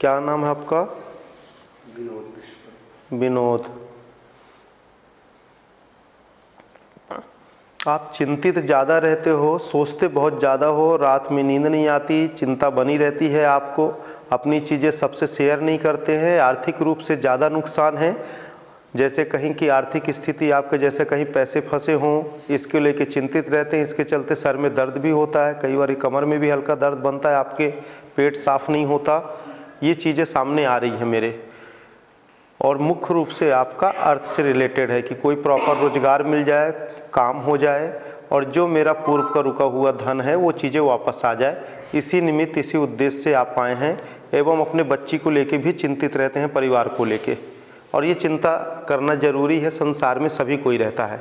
क्या नाम है आपका? विनोद। आप चिंतित ज़्यादा रहते हो, सोचते बहुत ज़्यादा हो, रात में नींद नहीं आती, चिंता बनी रहती है आपको, अपनी चीज़ें सबसे शेयर नहीं करते हैं, आर्थिक रूप से ज़्यादा नुकसान है। जैसे कहीं की आर्थिक स्थिति आपके जैसे कहीं पैसे फंसे हों, इसके लेके चिंतित रहते हैं, इसके चलते सर में दर्द भी होता है, कई बार कमर में भी हल्का दर्द बनता है, आपके पेट साफ नहीं होता। ये चीज़ें सामने आ रही हैं मेरे। और मुख्य रूप से आपका अर्थ से रिलेटेड है कि कोई प्रॉपर रोजगार मिल जाए, काम हो जाए और जो मेरा पूर्व का रुका हुआ धन है वो चीज़ें वापस आ जाए। इसी निमित्त, इसी उद्देश्य से आप आए हैं। एवं अपने बच्ची को लेके भी चिंतित रहते हैं, परिवार को लेके। और ये चिंता करना जरूरी है, संसार में सभी कोई रहता है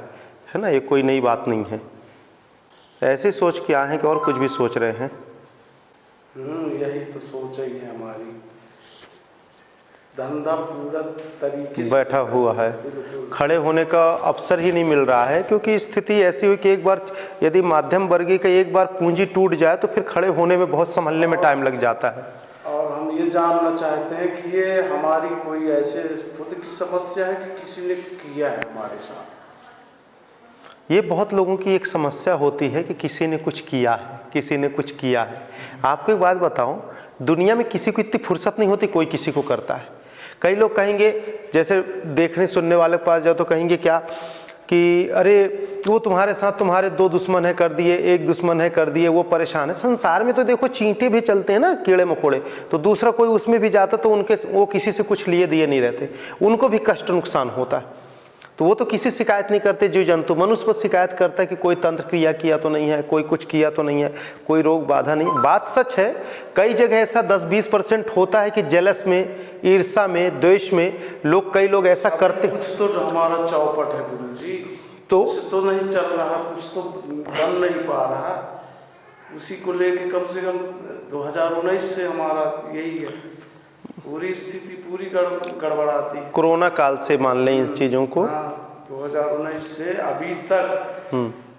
ना, ये कोई नई बात नहीं है। ऐसे सोच के आए हैं कि और कुछ भी सोच रहे हैं? यही तो सोच ही है हमारी। धंधा पूरा तरीके से बैठा हुआ है, खड़े होने का अवसर ही नहीं मिल रहा है, क्योंकि स्थिति ऐसी हुई कि एक बार यदि माध्यम वर्गीय का एक बार पूंजी टूट जाए तो फिर खड़े होने में बहुत संभलने में टाइम लग जाता है। और हम ये जानना चाहते हैं कि ये हमारी कोई ऐसे खुद की समस्या है कि किसी ने किया है हमारे साथ? ये बहुत लोगों की एक समस्या होती है कि किसी ने कुछ किया है, किसी ने कुछ किया है। आपको एक बात बताऊं, दुनिया में किसी को इतनी फुर्सत नहीं होती, कोई किसी को करता है। कई लोग कहेंगे, जैसे देखने सुनने वाले के पास जाओ तो कहेंगे क्या कि अरे वो तुम्हारे साथ तुम्हारे 2 दुश्मन है कर दिए, 1 दुश्मन है कर दिए, वो परेशान है। संसार में तो देखो चींटे भी चलते हैं ना, कीड़े मकोड़े, तो दूसरा कोई उसमें भी जाता तो उनके वो किसी से कुछ लिए दिए नहीं रहते, उनको भी कष्ट नुकसान होता है। तो वो तो किसी शिकायत नहीं करते, जीव जंतु। मनुष्य बस शिकायत करता है कि कोई तंत्र क्रिया किया तो नहीं है, कोई कुछ किया तो नहीं है, कोई रोग बाधा नहीं। बात सच है, कई जगह ऐसा 10-20% होता है कि जेलस में, ईर्षा में, द्वेष में लोग, कई लोग ऐसा करते। कुछ तो हमारा चौपट है गुरु जी, तो कुछ तो नहीं चल रहा, कुछ तो बन नहीं पा रहा। उसी को लेके कम से कम 2019 से हमारा यही है, पूरी स्थिति पूरी गड़बड़ाती है। कोरोना काल से मान लें इस चीज़ों को। 2019 से अभी तक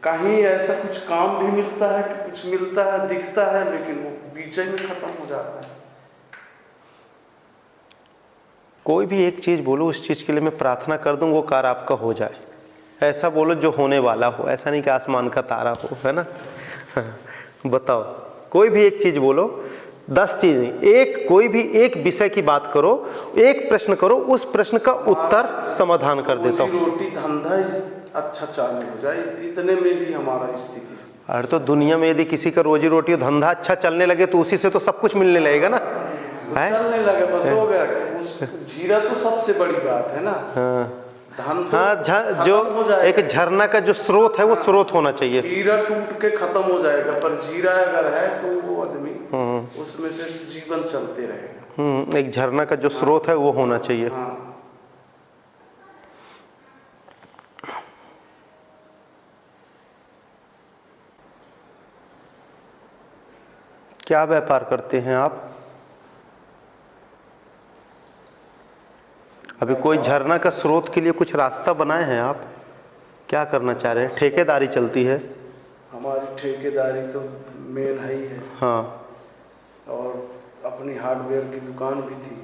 कहीं ऐसा कुछ काम भी मिलता है कि कुछ मिलता है, दिखता है, लेकिन वो बीच में खत्म हो जाता है। कोई भी एक चीज़ बोलो, उस चीज़ के लिए मैं प्रार्थना कर दूं वो कार्य आपका हो जाए। ऐसा बोलो जो होने वाला हो, ऐसा नहीं कि आसमान का तारा हो, है ना। बताओ, कोई भी एक चीज़ बोलो, 10 चीज़ नहीं, एक कोई भी एक विषय की बात करो, एक प्रश्न करो, उस प्रश्न का उत्तर समाधान कर देता हूँ। रोटी धंधा अच्छा चालू हो जाए, इतने में ही हमारा स्थिति। अरे तो दुनिया में यदि किसी का रोजी रोटी धंधा अच्छा चलने लगे तो उसी से तो सब कुछ मिलने लगेगा ना। चलने लगे बस हो गया। जीरा तो सबसे बड़ी बात है ना। हाँ, जो एक झरना का जो स्रोत है वो स्रोत होना चाहिए। जीरा टूट के खत्म हो जाएगा, पर जीरा अगर है तो वो आदमी उसमें से जीवन चलते रहेगा। एक झरना का जो स्रोत है वो होना चाहिए। क्या व्यापार करते हैं आप? अभी कोई झरना का स्रोत के लिए कुछ रास्ता बनाए हैं आप? क्या करना चाह रहे हैं? ठेकेदारी चलती है हमारी, ठेकेदारी तो मेन है ही है। हाँ, और अपनी हार्डवेयर की दुकान भी थी।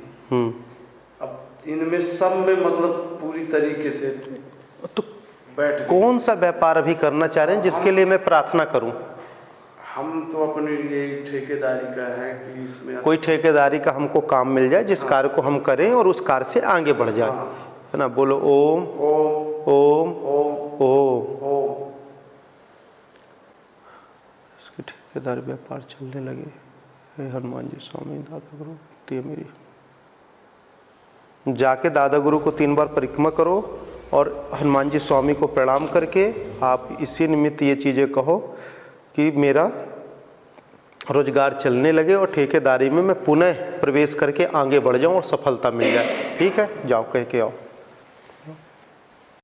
अब इनमें सब में मतलब पूरी तरीके से तो बैठ। कौन सा व्यापार अभी करना चाह रहे हैं जिसके लिए मैं प्रार्थना करूं? हम तो अपने लिए ठेकेदारी का है कि इसमें कोई ठेकेदारी का हमको काम मिल जाए, जिस कार्य को हम करें और उस कार्य से आगे बढ़ जाए, है ना। बोलो ओम ओम ओम ओम ओम। इसकी ठेकेदारी व्यापार चलने लगे। हे हनुमान जी स्वामी दादा गुरु, ये मेरी। जाके दादा गुरु को 3 बार परिक्रमा करो और हनुमान जी स्वामी को प्रणाम करके आप इसी निमित्त ये चीज़ें कहो कि मेरा रोजगार चलने लगे और ठेकेदारी में मैं पुनः प्रवेश करके आगे बढ़ जाऊं और सफलता मिल जाए। ठीक है, जाओ कह के आओ।